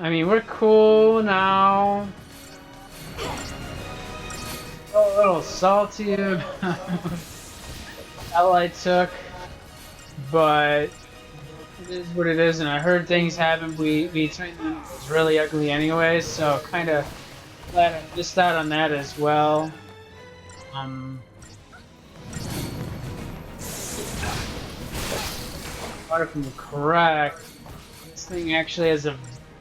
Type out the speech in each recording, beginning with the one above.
I mean, we're cool now. A little salty about L I took, but it is what it is, and I heard things happen between them. It was really ugly anyway, so kind of glad I missed out on that as well. If I'm correct, this thing actually has a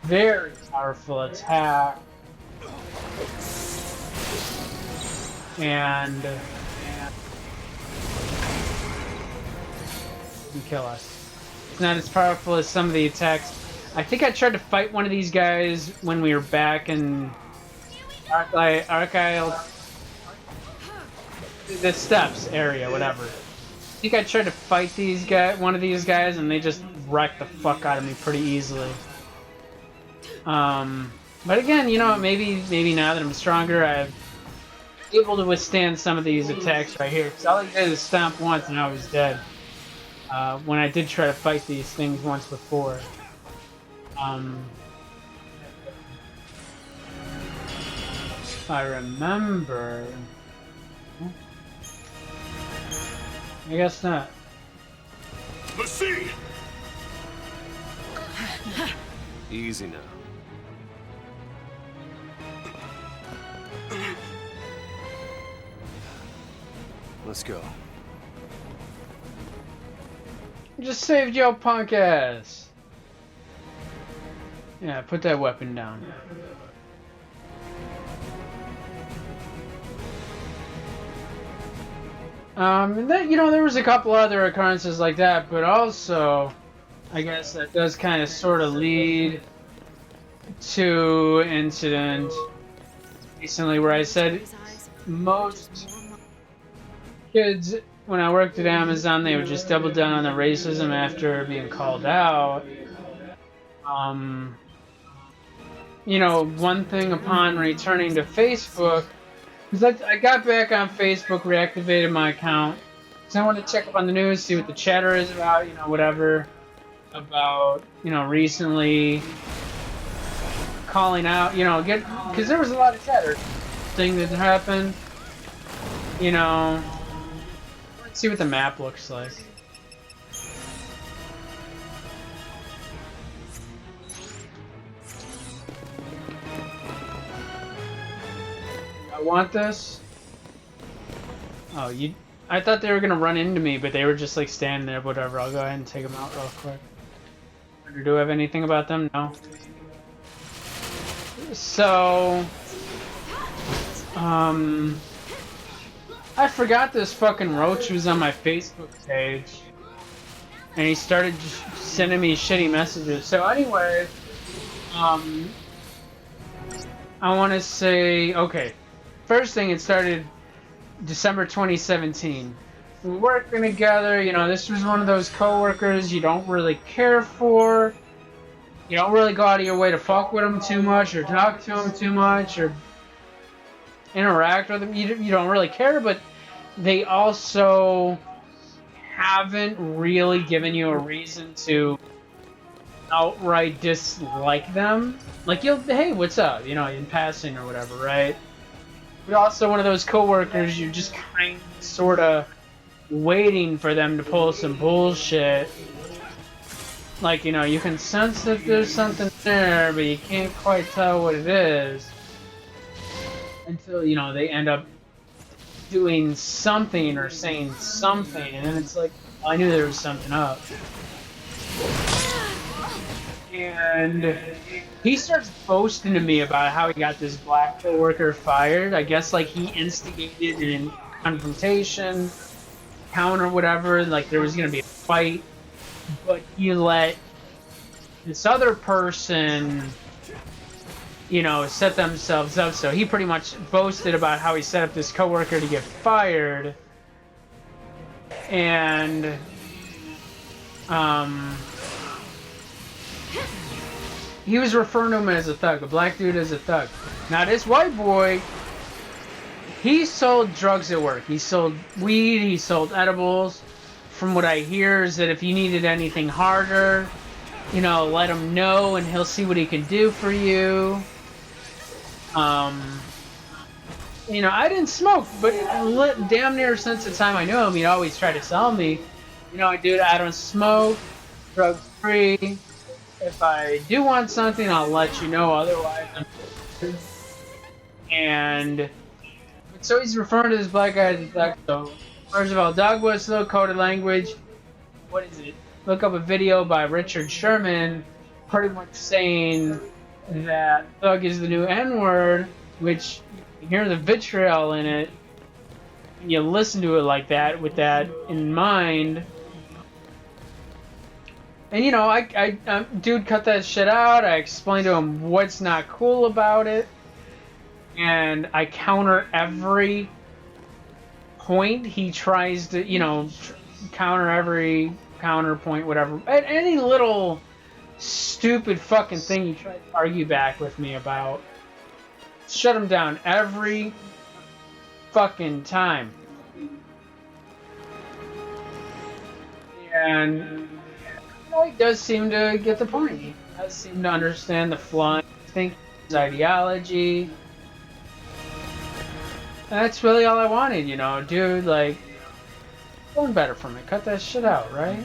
very powerful attack, and it can kill us. It's not as powerful as some of the attacks. I think I tried to fight one of these guys when we were back in Argyle, the steps area, whatever. I think I tried to fight one of these guys, and they just wrecked the fuck out of me pretty easily. But again, you know, maybe now that I'm stronger, I'm able to withstand some of these attacks right here. Because all I did is stomp once, and I was dead. When I did try to fight these things once before. If I remember... I guess not. Let's see. Easy now. Let's go. Just saved your punk ass. Yeah, put that weapon down. And then, you know, there was a couple other occurrences like that, but also, I guess that does kind of sort of lead to an incident recently where I said most kids, when I worked at Amazon, they would just double down on the racism after being called out. You know, one thing upon returning to Facebook, because I got back on Facebook, reactivated my account, because I wanted to check up on the news, see what the chatter is about, you know, whatever, about, you know, recently calling out, you know, because there was a lot of chatter thing that happened, you know. Let's see what the map looks like. I want this. Oh, I thought they were gonna run into me, but they were just like standing there. Whatever. I'll go ahead and take them out real quick. Do I have anything about them? No. So, I forgot this fucking roach was on my Facebook page, and he started just sending me shitty messages. So anyway, I want to say, okay. First thing, it started December 2017. We were working together, you know, this was one of those coworkers you don't really care for. You don't really go out of your way to fuck with them too much, or talk to them too much, or interact with them. You don't really care, but they also haven't really given you a reason to outright dislike them. Like, hey, what's up? You know, in passing or whatever, right? But also one of those coworkers you're just kind of, sort of waiting for them to pull some bullshit. Like, you know, you can sense that there's something there, but you can't quite tell what it is. Until, you know, they end up doing something or saying something, and then it's like, oh, I knew there was something up. And he starts boasting to me about how he got this black coworker fired. I guess like he instigated an confrontation, counter, whatever. Like there was gonna be a fight, but he let this other person, you know, set themselves up. So he pretty much boasted about how he set up this coworker to get fired, and he was referring to him as a thug, a black dude as a thug. Now this white boy, he sold drugs at work. He sold weed, he sold edibles. From what I hear is that if you needed anything harder, you know, let him know and he'll see what he can do for you. You know, I didn't smoke, but damn near since the time I knew him, he'd always try to sell me, you know, dude, I don't smoke, drug free. If I do want something, I'll let you know. Otherwise, and so he's referring to this black guy as a duck. So first of all, dog whistle, coded language. What is it? Look up a video by Richard Sherman, pretty much saying that thug is the new N-word, which you hear the vitriol in it. And you listen to it like that, with that in mind. And you know, dude cut that shit out. I explained to him what's not cool about it. And I counter every point he tries to, you know, counter every counterpoint, whatever. Any little stupid fucking thing you try to argue back with me about, shut him down every fucking time. And you know, he does seem to get the point. He does seem to understand the flaw in his ideology. That's really all I wanted, you know, dude, like, going better for me. Cut that shit out, right?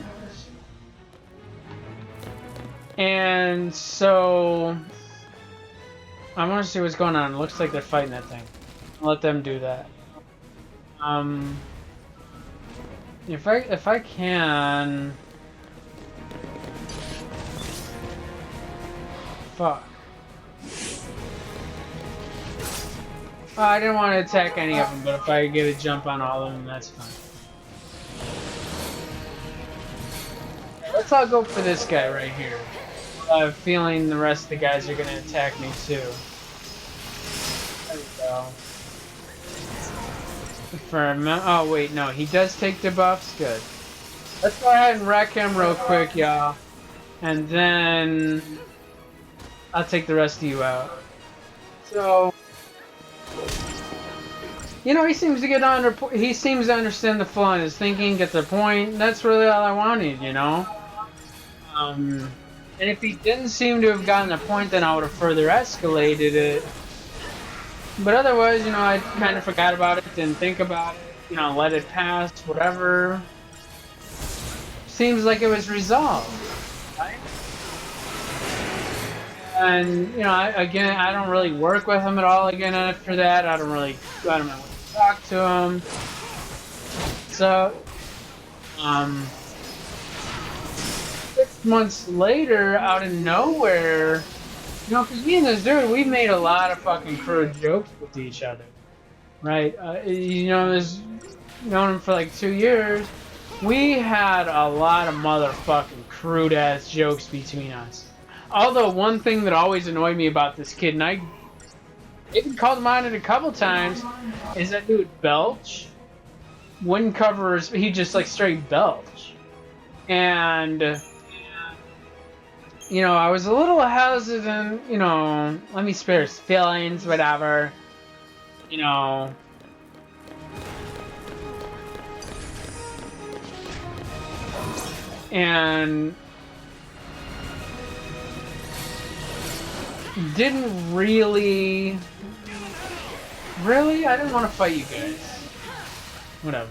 And so I want to see what's going on. It looks like they're fighting that thing. I'll let them do that. If I can, fuck. I didn't want to attack any of them, but if I get a jump on all of them, that's fine. Let's all go for this guy right here. I have a feeling the rest of the guys are going to attack me too. There we go. Oh wait, no, he does take debuffs? Good. Let's go ahead and wreck him real quick, y'all. And then I'll take the rest of you out. So, you know, he seems to understand the flaw in his thinking, get the point. That's really all I wanted, you know? And if he didn't seem to have gotten the point, then I would have further escalated it. But otherwise, you know, I kind of forgot about it, didn't think about it, you know, let it pass, whatever. Seems like it was resolved, right? And, you know, I don't really work with him at all again after that. I don't know when to talk to him. So, 6 months later, out of nowhere, you know, because me and this dude, we made a lot of fucking crude jokes with each other, right? You know, known him for like 2 years. We had a lot of motherfucking crude ass jokes between us. Although one thing that always annoyed me about this kid, and I even called him on it a couple times, is that dude belch. Wouldn't cover his, he just like straight belch. And you know, I was a little hesitant, you know, let me spare his feelings, whatever, you know. And didn't really, I didn't want to fight you guys. Whatever.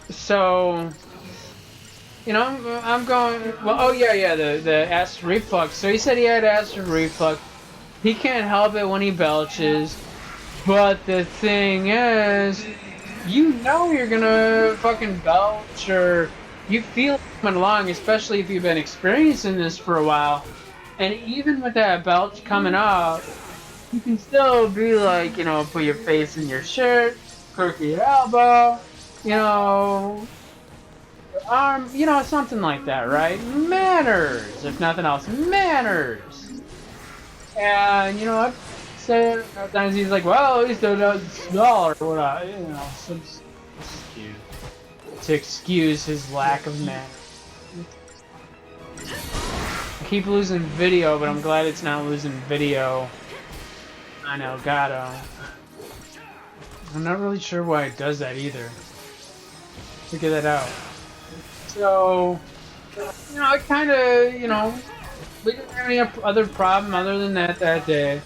So, you know, I'm going, well, oh yeah, the acid reflux. So he said he had acid reflux. He can't help it when he belches. But the thing is, you know you're gonna fucking belch, or you feel it coming along, especially if you've been experiencing this for a while. And even with that belch coming up, you can still be like, you know, put your face in your shirt, crook your elbow, you know, your arm, you know, something like that, right? Manners, if nothing else, manners. And, you know, I've said it sometimes, he's like, well, at least it doesn't smell or whatever, you know, some excuse. To excuse his lack of manners. I keep losing video, but I'm glad it's not losing video. I know, Gato. I'm not really sure why it does that either. Figure that out. So, You know, I kind of, you know, we didn't have any other problem other than that day.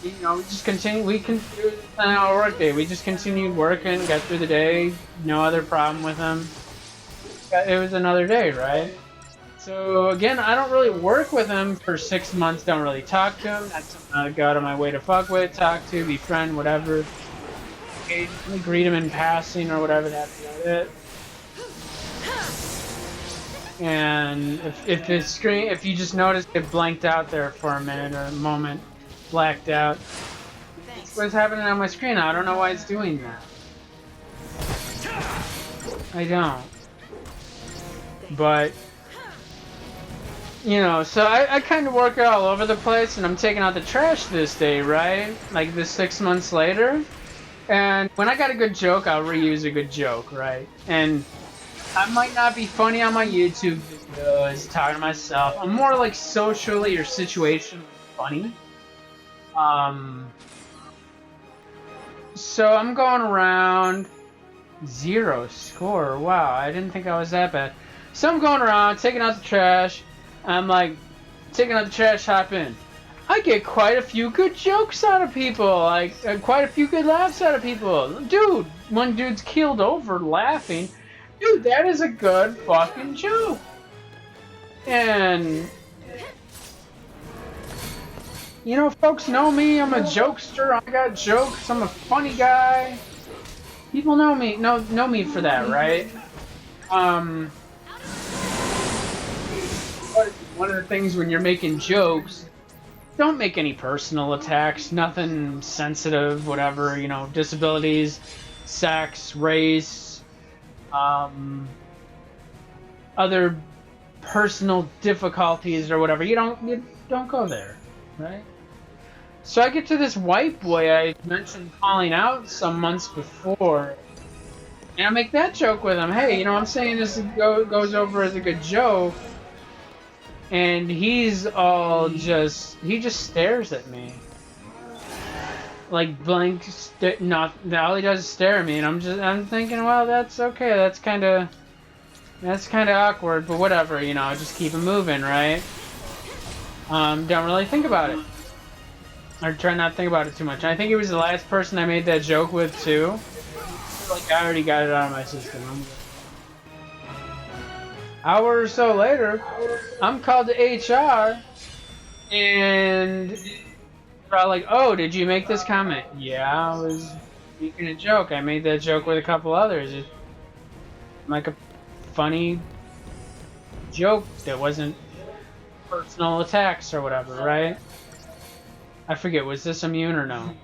You know, we just continued. We can do an 10-hour workday. We just continued working, got through the day. No other problem with him. It was another day, right? So again, I don't really work with him for 6 months. Don't really talk to him. That's something I go out of my way to fuck with, talk to, befriend, whatever. Occasionally greet him in passing or whatever. That's about it. And if the screen, if you just noticed it blanked out there for a minute or a moment, blacked out. What's happening on my screen? I don't know why it's doing that. I don't. But, you know, so I kind of work it all over the place, and I'm taking out the trash this day, right? Like this 6 months later. And when I got a good joke, I'll reuse a good joke, right? And I might not be funny on my YouTube videos, talking to myself. I'm more like socially or situationally funny. So I'm going around 0 score. Wow, I didn't think I was that bad. So I'm going around, taking out the trash. I'm like, taking out the trash, hop in. I get quite a few good jokes out of people, like quite a few good laughs out of people. Dude, one dude's keeled over laughing. Dude, that is a good fucking joke. And you know, folks know me. I'm a jokester. I got jokes. I'm a funny guy. People know me. Know me for that, right? One of the things when you're making jokes, don't make any personal attacks. Nothing sensitive. Whatever, you know, disabilities, sex, race, other personal difficulties or whatever. You don't go there, right? So I get to this white boy I mentioned calling out some months before, and I make that joke with him. Hey, you know, I'm saying this goes over as a good joke, and he's all just, he just stares at me. Like blank, all he does is stare at me, and I'm thinking, well, that's okay, that's kind of awkward, but whatever, you know, I just keep it moving, right? Don't really think about it. Or try not to think about it too much. I think he was the last person I made that joke with, too. Like, I already got it out of my system. Hour or so later, I'm called to HR, and they're like, oh, did you make this comment? Yeah, I was making a joke. I made that joke with a couple others. It's like a funny joke that wasn't personal attacks or whatever, right? I forget, was this immune or no?